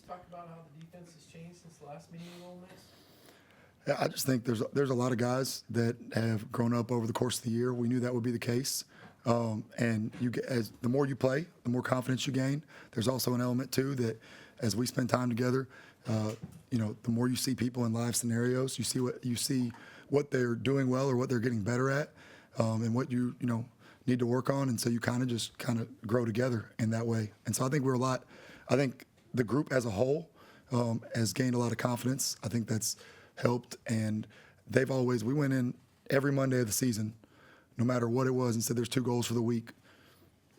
just talk about how the defense has changed since the last meeting with Ole Miss? Yeah, I just think there's a lot of guys that have grown up over the course of the year. We knew that would be the case, and as the more you play, the more confidence you gain. There's also an element too that as we spend time together, the more you see people in live scenarios, you see what they're doing well or what they're getting better at, and what you need to work on, and so you kind of grow together in that way. And so I think I think the group as a whole has gained a lot of confidence. I think that's helped, and we went in every Monday of the season, no matter what it was, and said there's 2 goals for the week.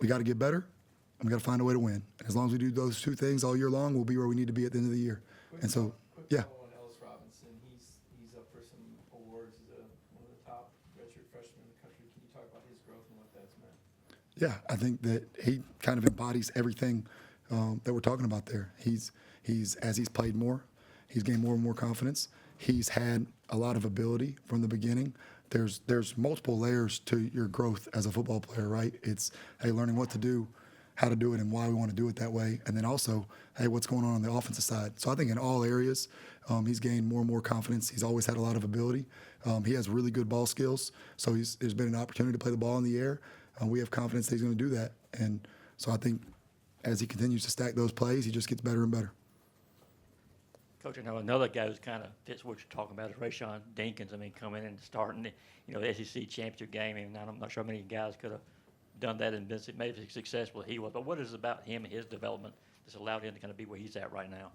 We got to get better, and we got to find a way to win. And as long as we do those 2 things all year long, we'll be where we need to be at the end of the year. Quick follow on Ellis Robinson. He's up for some awards as one of the top redshirt freshmen in the country. Can you talk about his growth and what that's meant? Yeah, I think that he kind of embodies everything that we're talking about there. As he's played more, he's gained more and more confidence. He's had a lot of ability from the beginning. There's multiple layers to your growth as a football player, right? It's, hey, learning what to do, how to do it, and why we want to do it that way. And then also, hey, what's going on the offensive side. So I think in all areas, he's gained more and more confidence. He's always had a lot of ability. He has really good ball skills. So there's been an opportunity to play the ball in the air. We have confidence that he's going to do that. And so I think as he continues to stack those plays, he just gets better and better. Coach, I know another guy who's kind of fits what you're talking about is Rayshawn Dinkins. I mean, coming in and starting the SEC championship game, and I'm not sure how many guys could have done that and been maybe successful as he was. But what is it about him and his development that's allowed him to kind of be where he's at right now?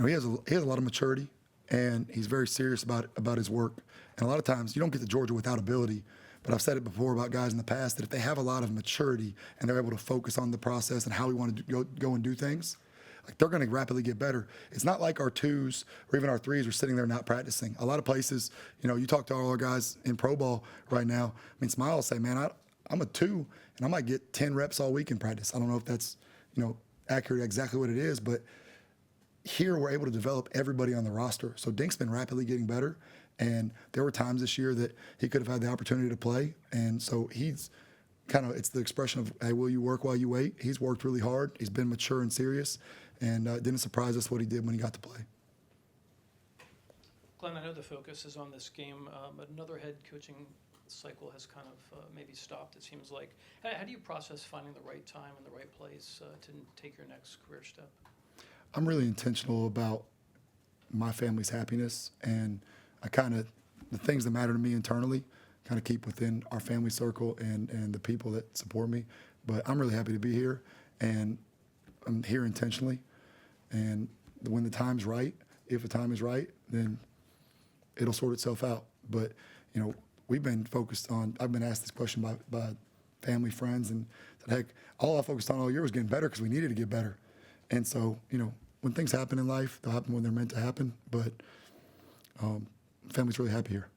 He has a lot of maturity, and he's very serious about his work. And a lot of times, you don't get to Georgia without ability. But I've said it before about guys in the past that if they have a lot of maturity and they're able to focus on the process and how we want to go and do things, like they're going to rapidly get better. It's not like our 2s or even our 3s are sitting there not practicing. A lot of places, you talk to all our guys in pro ball right now. I mean, Smile will say, man, I'm a 2 and I might get 10 reps all week in practice. I don't know if that's, accurate exactly what it is, but here we're able to develop everybody on the roster. So Dink's been rapidly getting better, and there were times this year that he could have had the opportunity to play, and so he's it's the expression of, hey, will you work while you wait? He's worked really hard. He's been mature and serious, and it didn't surprise us what he did when he got to play. Glenn, I know the focus is on this game, but another head coaching cycle has kind of maybe stopped, it seems like. How do you process finding the right time and the right place to take your next career step? I'm really intentional about my family's happiness, and the things that matter to me internally kind of keep within our family circle and the people that support me. But I'm really happy to be here, and I'm here intentionally. And when the time's right, if the time is right, then it'll sort itself out. But, we've been focused on, I've been asked this question by family, friends, and said, heck, all I focused on all year was getting better because we needed to get better. And so, when things happen in life, they'll happen when they're meant to happen. But family's really happy here.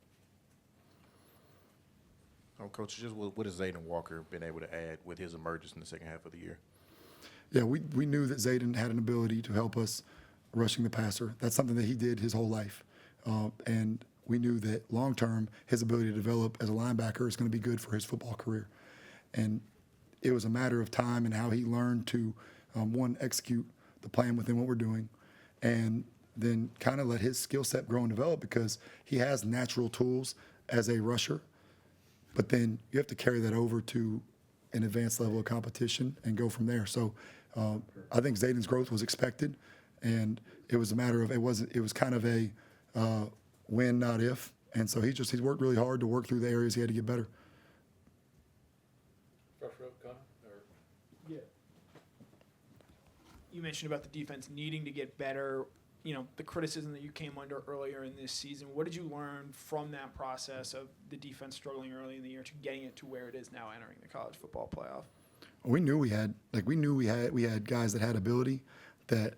Coach, just what has Zayden Walker been able to add with his emergence in the second half of the year? Yeah, we knew that Zayden had an ability to help us rushing the passer. That's something that he did his whole life. And we knew that long-term, his ability to develop as a linebacker is going to be good for his football career. And it was a matter of time and how he learned to, execute the plan within what we're doing, and then kind of let his skill set grow and develop, because he has natural tools as a rusher. But then you have to carry that over to an advanced level of competition and go from there. So I think Zayden's growth was expected, and it was a matter of it was kind of a when, not if. And so he's worked really hard to work through the areas he had to get better. Fresh rope, Connor? Yeah. You mentioned about the defense needing to get better. The criticism that you came under earlier in this season. What did you learn from that process of the defense struggling early in the year to getting it to where it is now entering the college football playoff? We knew we had guys that had ability that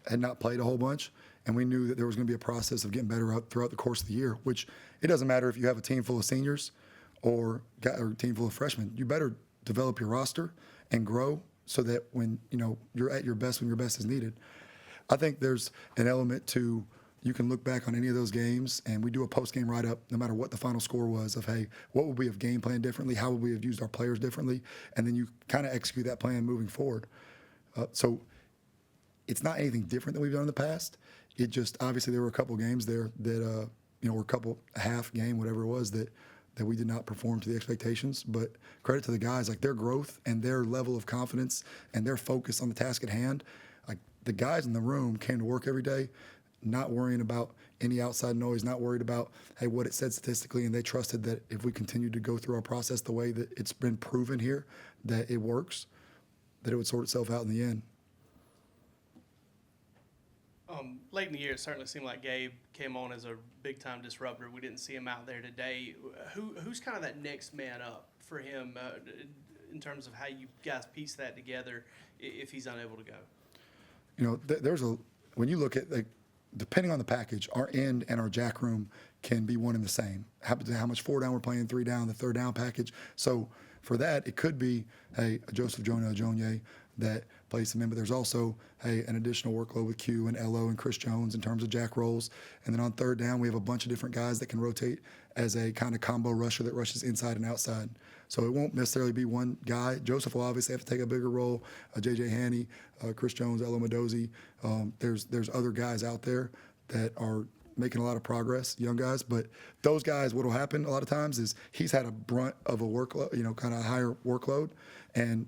had not played a whole bunch, and we knew that there was going to be a process of getting better throughout the course of the year. Which it doesn't matter if you have a team full of seniors or a team full of freshmen. You better develop your roster and grow so that when you're at your best when your best is needed. I think there's an element to, you can look back on any of those games, and we do a post-game write-up no matter what the final score was of, hey, what would we have game planned differently? How would we have used our players differently? And then you kind of execute that plan moving forward. So it's not anything different than we've done in the past. It just, obviously there were a couple games there that, or a half game, whatever it was, that we did not perform to the expectations. But credit to the guys, like their growth and their level of confidence and their focus on the task at hand. Like the guys in the room came to work every day, not worrying about any outside noise, not worried about, hey, what it said statistically, and they trusted that if we continued to go through our process the way that it's been proven here, that it works, that it would sort itself out in the end. Late in the year, it certainly seemed like Gabe came on as a big-time disruptor. We didn't see him out there today. Who's kind of that next man up for him in terms of how you guys piece that together if he's unable to go? You know, when you look at, like, depending on the package, our end and our jack room can be one and the same. Happens to how much 4 down we're playing, 3 down, the 3rd down package. So for that, it could be, hey, a Joseph Jonah that plays him in, but there's also, hey, an additional workload with Q and Elo and Chris Jones in terms of jack rolls. And then on 3rd down, we have a bunch of different guys that can rotate as a kind of combo rusher that rushes inside and outside. So it won't necessarily be one guy. Joseph will obviously have to take a bigger role. J.J. Haney, Chris Jones, Elo Mendoza. There's other guys out there that are making a lot of progress, young guys. But those guys, what will happen a lot of times is he's had a brunt of a workload, kind of a higher workload, and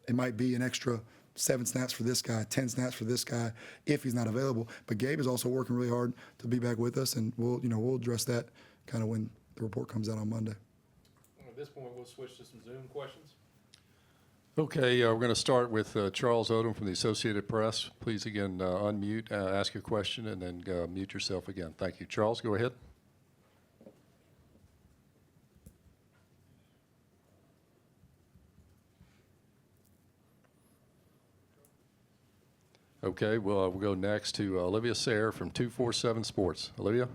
it might be an extra 7 snaps for this guy, 10 snaps for this guy if he's not available. But Gabe is also working really hard to be back with us, and we'll address that kind of when the report comes out on Monday. At this point, we'll switch to some Zoom questions. Okay, we're going to start with Charles Odom from the Associated Press. Please, again, unmute, ask your question, and then mute yourself again. Thank you. Charles, go ahead. Okay, we'll go next to Olivia Sayre from 247 Sports. Olivia?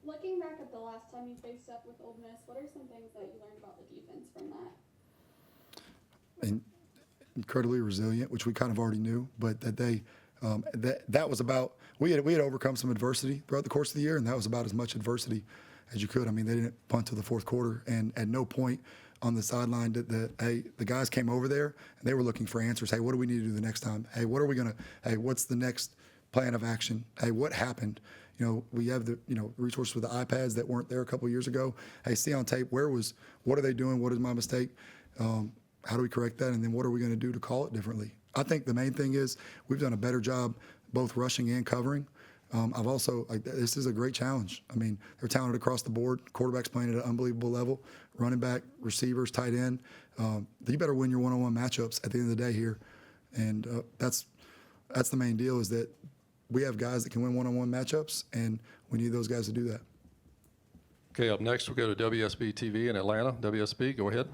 Looking back at the last time you faced up with Ole Miss, what are some things that you learned about the defense from that? And incredibly resilient, which we kind of already knew, but that they that was about we had overcome some adversity throughout the course of the year, and that was about as much adversity as you could. I mean, they didn't punt to the 4th quarter, and at no point on the sideline did the guys came over there and they were looking for answers. Hey, what do we need to do the next time? Hey, what's the next plan of action? Hey, what happened? We have the resources with the iPads that weren't there a couple of years ago. Hey, see on tape, what are they doing? What is my mistake? How do we correct that? And then what are we going to do to call it differently? I think the main thing is we've done a better job both rushing and covering. I've also, this is a great challenge. I mean, they're talented across the board. Quarterbacks playing at an unbelievable level. Running back, receivers, tight end. You better win your one-on-one matchups at the end of the day here. And that's the main deal, is that we have guys that can win one-on-one matchups, and we need those guys to do that. Okay, up next we'll go to WSB TV in Atlanta. WSB, go ahead.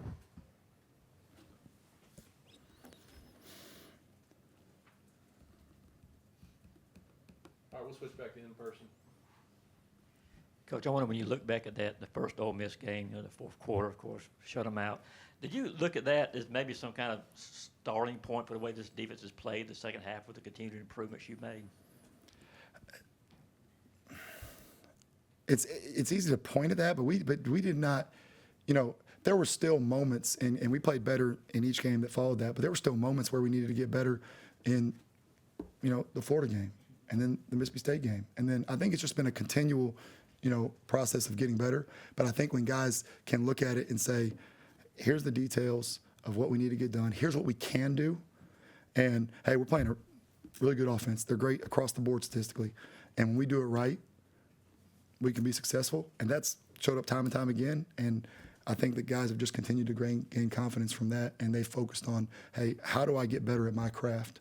All right, we'll switch back to in-person. Coach, I wonder, when you look back at that, the first Ole Miss game, the 4th quarter, of course, shut them out. Did you look at that as maybe some kind of starting point for the way this defense has played the second half with the continued improvements you've made? It's easy to point at that, but we did not, there were still moments, and we played better in each game that followed that, but there were still moments where we needed to get better in, the Florida game and then the Mississippi State game. And then I think it's just been a continual, process of getting better. But I think when guys can look at it and say, here's the details of what we need to get done, here's what we can do, and, hey, we're playing a really good offense. They're great across the board statistically. And when we do it right, we can be successful. And that's showed up time and time again. And I think that guys have just continued to gain confidence from that, and they focused on, hey, how do I get better at my craft?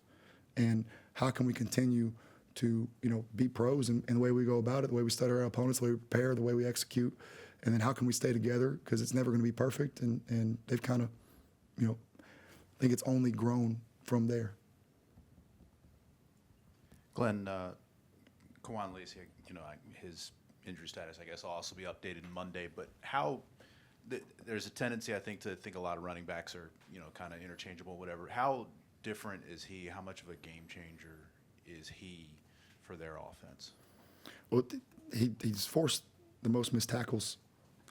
And how can we continue to, be pros in the way we go about it, the way we study our opponents, the way we prepare, the way we execute, and then how can we stay together, because it's never going to be perfect, and they've kind of, I think it's only grown from there. Glenn, Kawan Lacey, his injury status, I guess, will also be updated Monday, but there's a tendency, I think, to think a lot of running backs are, kind of interchangeable, whatever. How different is he? How much of a game changer is he for their offense? Well, he's forced the most missed tackles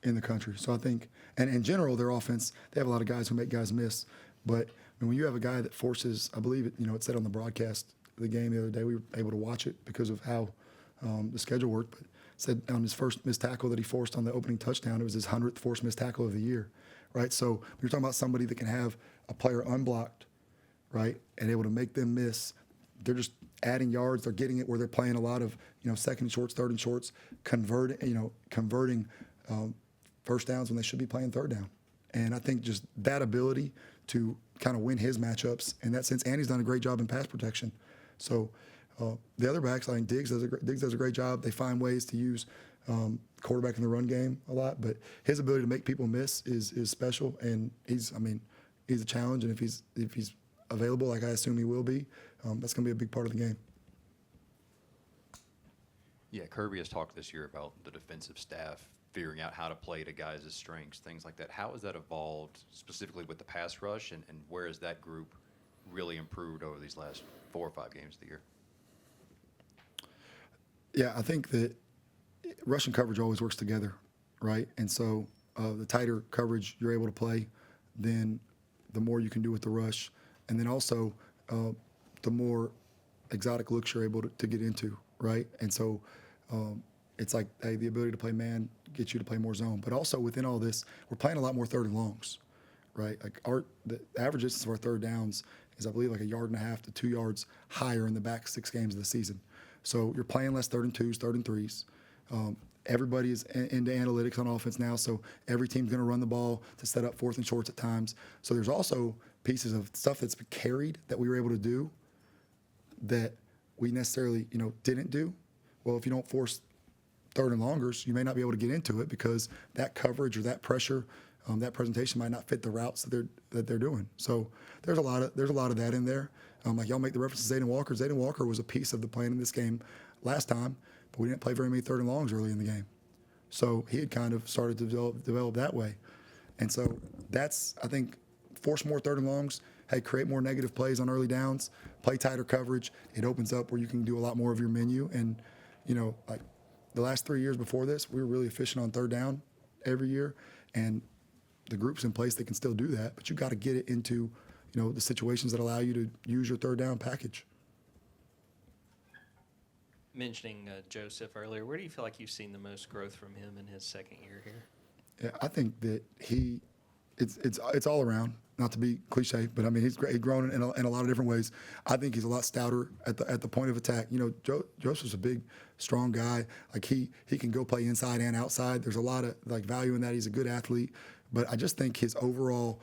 in the country. So I think, and in general, their offense, they have a lot of guys who make guys miss. But when you have a guy that forces, I believe it, it said on the broadcast, the game the other day. We were able to watch it because of how the schedule worked. But said on his first missed tackle that he forced on the opening touchdown, it was his 100th forced missed tackle of the year, right? So you're talking about somebody that can have a player unblocked, right, and able to make them miss. They're just adding yards. They're getting it where they're playing a lot of, second and shorts, third and shorts, converting first downs when they should be playing third down. And I think just that ability to kind of win his matchups in that sense, and he's done a great job in pass protection. So the other backs, I think Diggs does a great job. They find ways to use quarterback in the run game a lot, but his ability to make people miss is special, and he's a challenge. And if he's available, like I assume he will be, that's going to be a big part of the game. Yeah, Kirby has talked this year about the defensive staff figuring out how to play to guys' strengths, things like that. How has that evolved specifically with the pass rush, and where has that group really improved over these last 4 or 5 games of the year? Yeah, I think that rush and coverage always works together, right? And so the tighter coverage you're able to play, then the more you can do with the rush. And then also the more exotic looks you're able to get into, right? And so it's like, hey, the ability to play man gets you to play more zone. But also within all this, we're playing a lot more third and longs, right? Like the average distance of our third downs is, I believe, like 1.5 yards to 2 yards higher in the back 6 games of the season. So you're playing less third and twos, third and threes. Everybody is into analytics on offense now, so every team's going to run the ball to set up fourth and shorts at times. So there's also pieces of stuff that's been carried that we were able to do that we necessarily, didn't do. Well, if you don't force third and longers, you may not be able to get into it because that coverage or that pressure, that presentation might not fit the routes that they're doing. So there's a lot of that in there. Like y'all make the reference to Zayden Walker. Zayden Walker was a piece of the plan in this game last time, but we didn't play very many third and longs early in the game. So he had kind of started to develop that way. And so that's, I think, force more third and longs. Hey, create more negative plays on early downs, play tighter coverage. It opens up where you can do a lot more of your menu. And, like the last 3 years before this, we were really efficient on third down every year. And the group's in place that can still do that, but you got to get it into, the situations that allow you to use your third down package. Mentioning Joseph earlier, where do you feel like you've seen the most growth from him in his second year here? Yeah, I think that it's all around. Not to be cliche, but I mean he's grown in a lot of different ways. I think he's a lot stouter at the point of attack. Joseph's a big, strong guy. Like he can go play inside and outside. There's a lot of value in that. He's a good athlete, but I just think his overall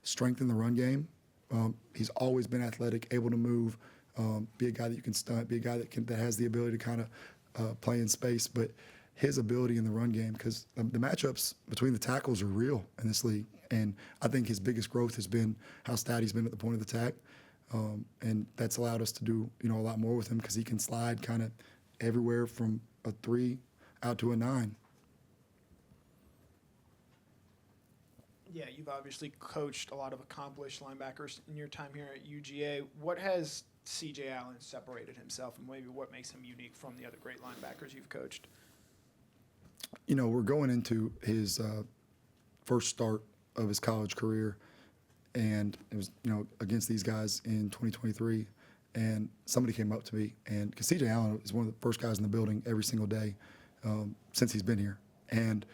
strength in the run game. He's always been athletic, able to move, be a guy that you can stunt, be a guy that has the ability to kind of play in space. But his ability in the run game, because the matchups between the tackles are real in this league, and I think his biggest growth has been how stout he's been at the point of attack, and that's allowed us to do a lot more with him because he can slide kind of everywhere from a 3 out to a 9. Yeah, you've obviously coached a lot of accomplished linebackers in your time here at UGA. What has C.J. Allen separated himself, and maybe what makes him unique from the other great linebackers you've coached? We're going into his first start of his college career, and it was, against these guys in 2023, and somebody came up to me, and because C.J. Allen is one of the first guys in the building every single day since he's been here, and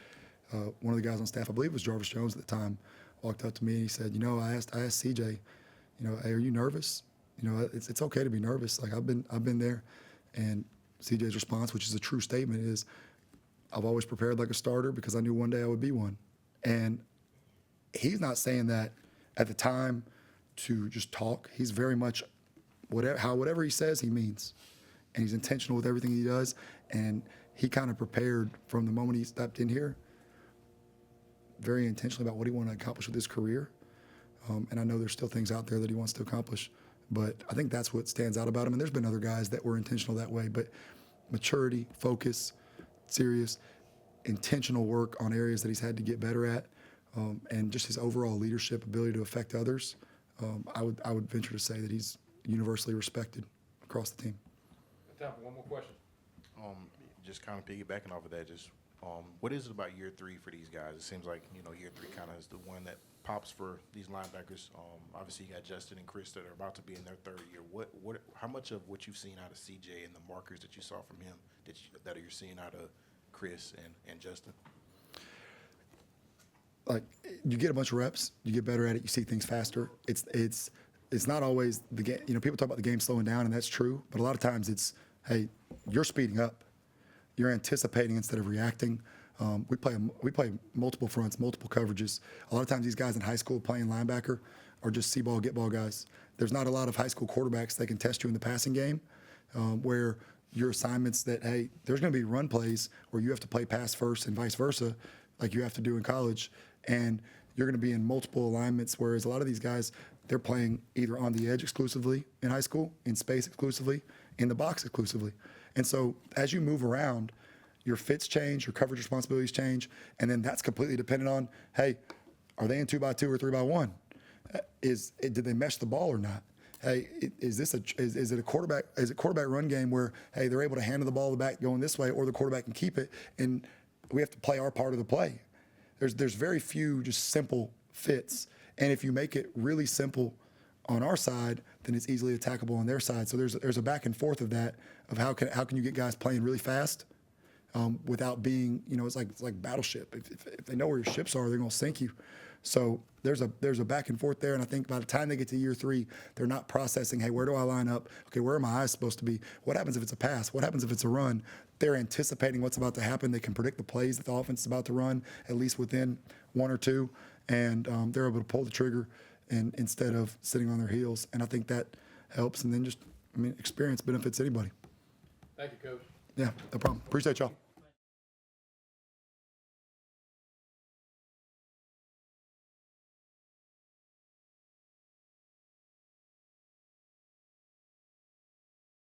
one of the guys on staff, I believe it was Jarvis Jones at the time, walked up to me and he said, I asked CJ, hey, are you nervous? It's okay to be nervous. Like I've been there. And CJ's response, which is a true statement, is I've always prepared like a starter because I knew one day I would be one. And he's not saying that at the time to just talk. He's very much whatever he says, he means. And he's intentional with everything he does. And he kind of prepared from the moment he stepped in here very intentionally about what he wanted to accomplish with his career. And I know there's still things out there that he wants to accomplish, but I think that's what stands out about him. And there's been other guys that were intentional that way, but maturity, focus, serious, intentional work on areas that he's had to get better at, and just his overall leadership ability to affect others. I would venture to say that he's universally respected across the team. Time for one more question. Just kind of piggybacking off of that, just What is it about year 3 for these guys? It seems like, year 3 kind of is the one that pops for these linebackers. Obviously, you got Justin and Chris that are about to be in their 3rd year. How much of what you've seen out of CJ and the markers that you saw from him that you're seeing out of Chris and Justin? Like, you get a bunch of reps, you get better at it, you see things faster. It's not always the game. People talk about the game slowing down, and that's true. But a lot of times it's, hey, you're speeding up. You're anticipating instead of reacting. We play multiple fronts, multiple coverages. A lot of times these guys in high school playing linebacker are just see ball, get ball guys. There's not a lot of high school quarterbacks that can test you in the passing game, where your assignments that, hey, there's going to be run plays where you have to play pass first and vice versa, like you have to do in college, and you're going to be in multiple alignments, whereas a lot of these guys, they're playing either on the edge exclusively in high school, in space exclusively, in the box exclusively. And so as you move around, your fits change, your coverage responsibilities change, and then that's completely dependent on, hey, are they in 2x2 or 3x1? Did they mesh the ball or not? Hey, is it a quarterback run game where, hey, they're able to handle the ball the back going this way, or the quarterback can keep it, and we have to play our part of the play. There's very few just simple fits, and if you make it really simple on our side, then it's easily attackable on their side. So there's a back and forth of that, of how can you get guys playing really fast without being, it's like battleship. If they know where your ships are, they're going to sink you. So there's a back and forth there, and I think by the time they get to year 3, they're not processing, hey, where do I line up? Okay, where are my eyes supposed to be? What happens if it's a pass? What happens if it's a run? They're anticipating what's about to happen. They can predict the plays that the offense is about to run, at least within 1 or 2, and they're able to pull the trigger and instead of sitting on their heels. And I think that helps. And then experience benefits anybody. Thank you, Coach. Yeah, no problem. Appreciate y'all.